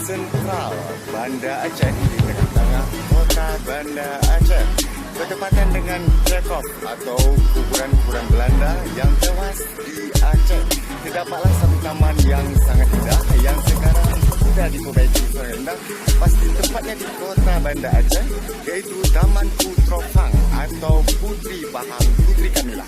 sentral Banda Aceh di tengah-tengah kota Banda Aceh, bertepatan dengan Krakow atau kuburan-kuburan Belanda yang tewas di Aceh. Terdapatlah satu taman yang sangat indah yang sekarang sudah diperbaiki sangat indah, pasti tempatnya di kota Banda Aceh, iaitu Taman Putra Fang atau Puteri Pahang Puteri Kamila.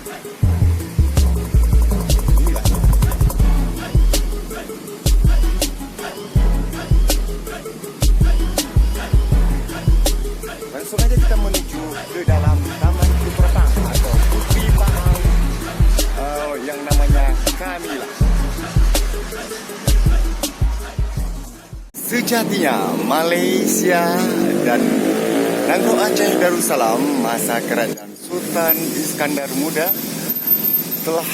Langsung aja kita menuju ke dalam Taman Putra Fang atau Puteri Pahang yang namanya Kamila. Sejatinya Malaysia dan Negara Aceh Darussalam masa kerajaan Sultan Iskandar Muda telah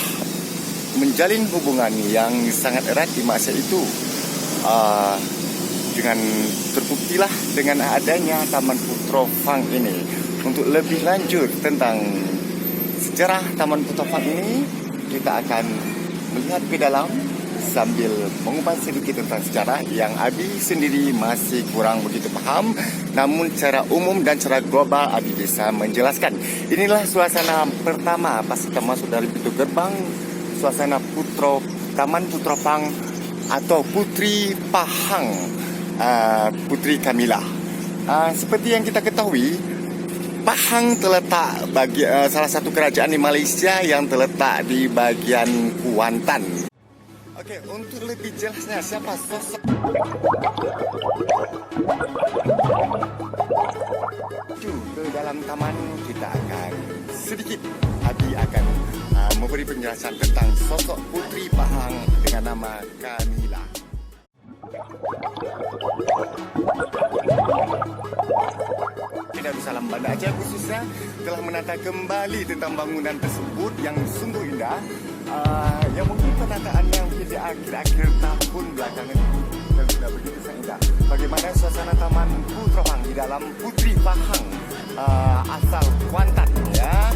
menjalin hubungan yang sangat erat di masa itu. Dengan terbuktilah dengan adanya Taman Putra Fang ini. Untuk lebih lanjut tentang sejarah Taman Putra Fang ini, kita akan melihat ke dalam sambil mengupas sedikit tentang sejarah yang Abi sendiri masih kurang begitu paham, namun secara umum dan secara global Abi bisa menjelaskan. Inilah suasana pertama pas kita masuk dari pintu gerbang, suasana Taman Putra Fang atau Puteri Pahang Puteri Kamila. Seperti yang kita ketahui, Pahang terletak bagi salah satu kerajaan di Malaysia yang terletak di bagian Kuantan. Okey, untuk lebih jelasnya siapa sosok ke dalam taman, kita akan sedikit Abi akan memberi penjelasan tentang sosok Puteri Pahang dengan nama Kamila. Darussalam Banda Aceh khususnya telah menata kembali tentang bangunan tersebut yang sungguh indah, yang mungkin penataannya mungkin di akhir-akhir tahun belakangan dan sudah begitu sangat indah. Bagaimana suasana Taman Putra Fang di dalam Puteri Pahang asal Kuantan, ya.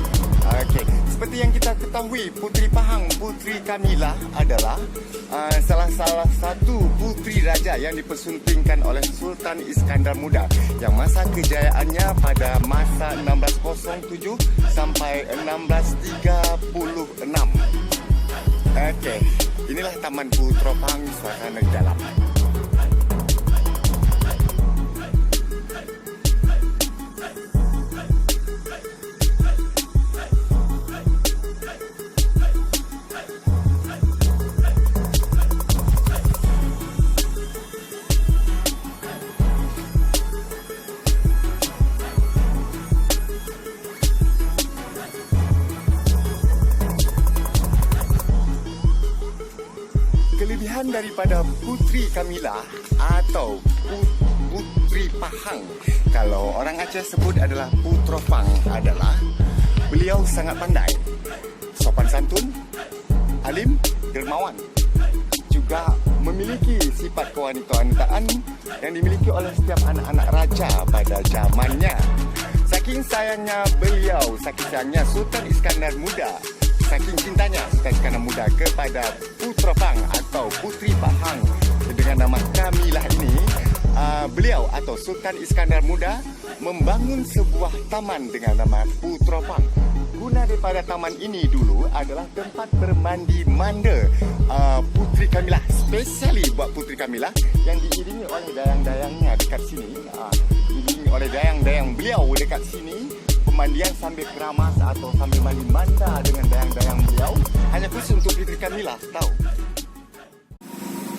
Okey, seperti yang kita ketahui, Puteri Pahang Puteri Kamila adalah salah satu puteri raja yang dipersuntingkan oleh Sultan Iskandar Muda yang masa kejayaannya pada masa 1607 sampai 1636. Okey, inilah Taman Putra Fang suasana di dalam. Kelebihan daripada Puteri Kamila atau Puteri Pahang, kalau orang Aceh sebut adalah Putra Fang, adalah beliau sangat pandai, sopan santun, alim, dermawan, juga memiliki sifat kewanitaan yang dimiliki oleh setiap anak-anak raja pada zamannya. Saking sayangnya beliau, saking sayangnya Sultan Iskandar Muda, saking cintanya Sultan Iskandar Muda kepada Putra Fang atau Puteri Pahang dengan nama Kamila ini, beliau atau Sultan Iskandar Muda membangun sebuah taman dengan nama Putra Fang. Guna daripada taman ini dulu adalah tempat bermandi manda Puteri Kamila, spesiali buat Puteri Kamila, yang diiringi oleh dayang-dayangnya dekat sini, diiringi oleh dayang-dayang beliau dekat sini. Pemandian sambil keramas atau sambil mandi manda dengan dayang-dayang beliau hanya khusus untuk Puteri Kamila, tahu.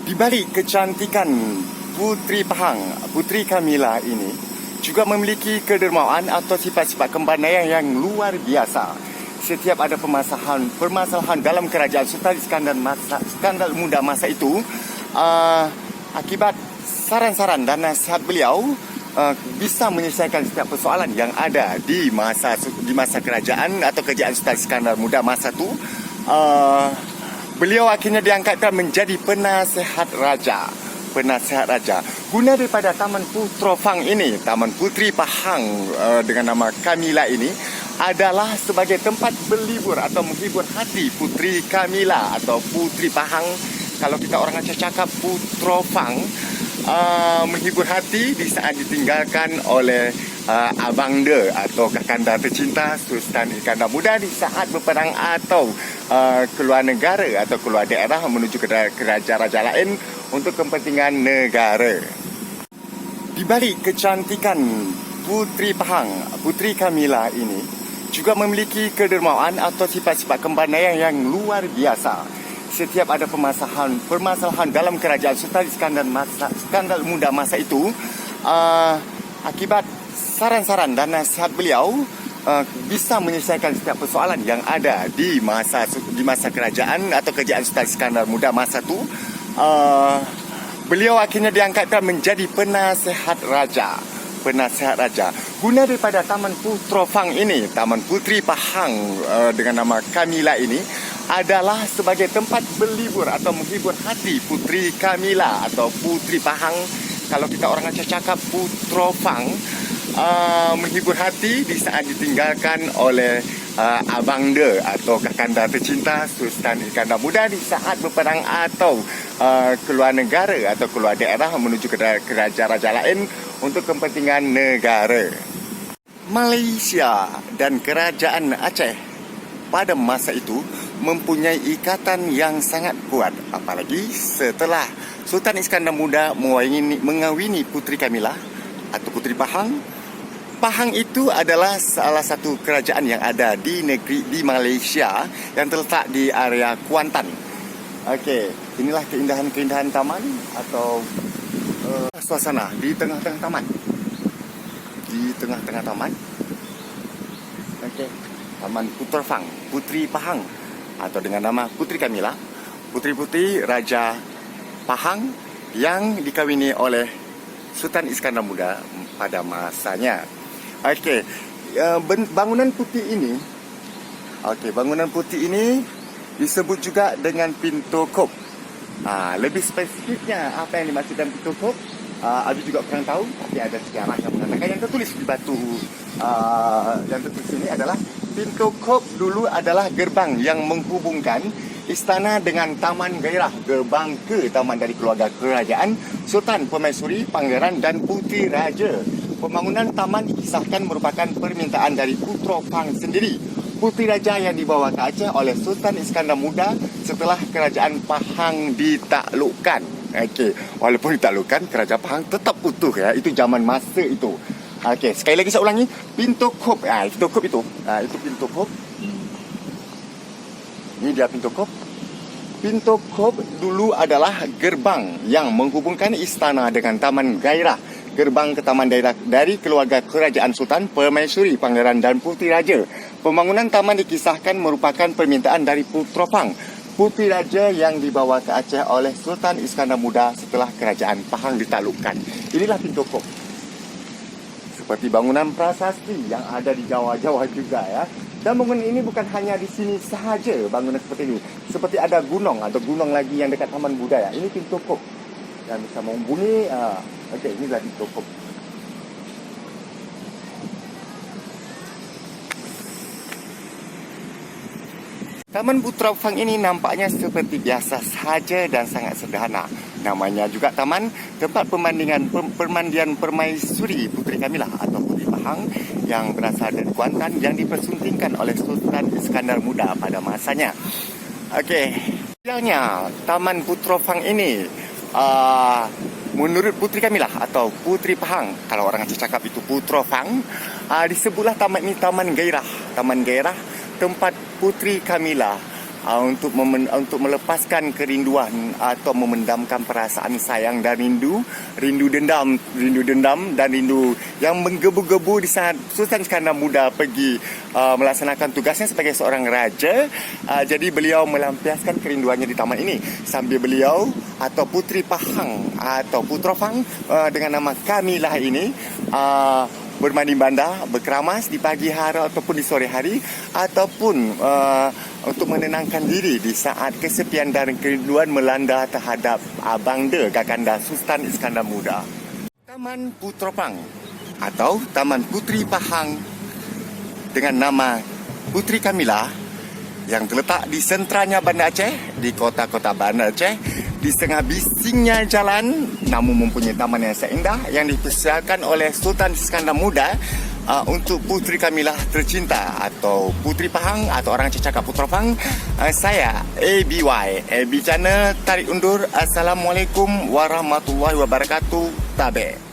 Di balik kecantikan Puteri Pahang, Puteri Kamila ini juga memiliki kedermawan atau sifat-sifat kepandaian yang luar biasa. Setiap ada permasalahan dalam kerajaan Sultan Iskandar Muda masa itu, akibat saran-saran dan nasihat beliau, bisa menyelesaikan setiap persoalan yang ada di masa kerajaan atau kerajaan Sultan Iskandar Muda masa itu. Beliau akhirnya diangkatkan menjadi penasihat raja. Guna daripada Taman Putra Fang ini, Taman Puteri Pahang dengan nama Kamila ini, adalah sebagai tempat berlibur atau menghibur hati Puteri Kamila atau Puteri Pahang. Kalau kita orang Aceh cakap Putra Fang, menghibur hati di saat ditinggalkan oleh Abang De atau Kakanda tercinta Sultan Iskandar Muda di saat berperang atau keluar negara atau keluar daerah menuju ke raja-raja lain untuk kepentingan negara. Di balik kecantikan Puteri Pahang, Puteri Kamila ini juga memiliki kedermawan atau sifat-sifat kepandaian yang luar biasa. Setiap ada permasalahan dalam kerajaan Sultan Iskandar Muda masa itu, akibat saran-saran dan nasihat beliau, bisa menyelesaikan setiap persoalan yang ada di masa kerajaan atau kerajaan Sultan Iskandar Muda masa itu. Beliau akhirnya diangkatkan menjadi penasihat raja. Guna daripada Taman Putrofang ini, Taman Puteri Pahang dengan nama Kamila ini adalah sebagai tempat berlibur atau menghibur hati Puteri Kamila atau Puteri Pahang. Kalau kita orang Aceh cakap Putrofang, menghibur hati di saat ditinggalkan oleh Abang De atau Kakanda tercinta Sultan Iskandar Muda di saat berperang atau keluar negara atau keluar daerah menuju ke raja-raja lain untuk kepentingan negara. Malaysia dan kerajaan Aceh pada masa itu mempunyai ikatan yang sangat kuat, apalagi setelah Sultan Iskandar Muda mengawini Puteri Kamila atau Puteri Pahang. Pahang itu adalah salah satu kerajaan yang ada di Malaysia yang terletak di area Kuantan. Okey, inilah keindahan-keindahan taman atau suasana di tengah-tengah taman. Okey, Taman Putrofang, Puteri Pahang atau dengan nama Puteri Kamila, puteri-puteri Raja Pahang yang dikawini oleh Sultan Iskandar Muda pada masanya. Okey, bangunan putih ini disebut juga dengan Pintu Kop. Lebih spesifiknya apa yang dimaksudkan Pintu Kop, Abi juga kurang tahu, tapi ada sejarah yang mengatakan yang tertulis di batu yang tertulis ini adalah Pintu Kop dulu adalah gerbang yang menghubungkan istana dengan Taman Gairah, gerbang ke taman dari keluarga kerajaan Sultan, Permaisuri, Pangeran dan Puteri Raja. Pembangunan taman dikisahkan merupakan permintaan dari Putrofang sendiri, puteri raja yang dibawa ke Aceh oleh Sultan Iskandar Muda setelah kerajaan Pahang ditaklukkan. Okey, walaupun ditaklukkan, kerajaan Pahang tetap utuh ya. Itu zaman masa itu. Okey, sekali lagi saya ulangi, Pintu Kop. Pintu Kop itu. Itu Pintu Kop. Ini dia Pintu Kop. Pintu Kop dulu adalah gerbang yang menghubungkan istana dengan Taman Gairah, gerbang ke taman daerah dari keluarga kerajaan Sultan, Permaisuri, Pangeran dan Puteri Raja. Pembangunan taman dikisahkan merupakan permintaan dari Putrofang, puteri raja yang dibawa ke Aceh oleh Sultan Iskandar Muda setelah kerajaan Pahang ditaklukkan. Inilah Pintu Kop. Seperti bangunan prasasti yang ada di Jawa-Jawa juga ya. Dan bangunan ini bukan hanya di sini sahaja bangunan seperti ini. Seperti ada gunung atau gunung lagi yang dekat Taman Budaya. Ini Pintu Kop. Dan bisa membunyi. Okey, inilah Pintu Kop. Taman Putrofang ini nampaknya seperti biasa sahaja dan sangat sederhana. Namanya juga taman, tempat permandian Permaisuri Puteri Kamila atau Puteri Pahang yang berasal dari Kuantan yang dipersuntingkan oleh Sultan Iskandar Muda pada masanya. Okey, bilangnya Taman Putrofang ini menurut Puteri Kamila atau Puteri Pahang, kalau orang Aceh cakap itu Putrofang, disebutlah taman ini Taman Gairah. Taman Gairah, tempat Puteri Kamila untuk melepaskan kerinduan atau memendamkan perasaan sayang dan rindu dendam dan rindu yang menggebu-gebu di saat Sultan Iskandar Muda pergi melaksanakan tugasnya sebagai seorang raja. Jadi beliau melampiaskan kerinduannya di taman ini sambil beliau atau Puteri Pahang atau Putrofang dengan nama Kamila ini bermandi bandar, berkeramas di pagi hari ataupun di sore hari, ataupun untuk menenangkan diri di saat kesepian dan kerinduan melanda terhadap Abang De, Kakanda Sultan Iskandar Muda. Taman Putrofang atau Taman Puteri Pahang dengan nama Puteri Kamila yang terletak di sentranya Bandar Aceh, di kota-kota Bandar Aceh, di tengah bisingnya jalan namun mempunyai taman yang sangat indah yang dipersiapkan oleh Sultan Iskandar Muda untuk Puteri Kamilah tercinta atau Puteri Pahang atau orang cakap Putra Pahang. Saya ABY AB Channel tarik undur. Assalamualaikum warahmatullahi wabarakatuh. Tabe.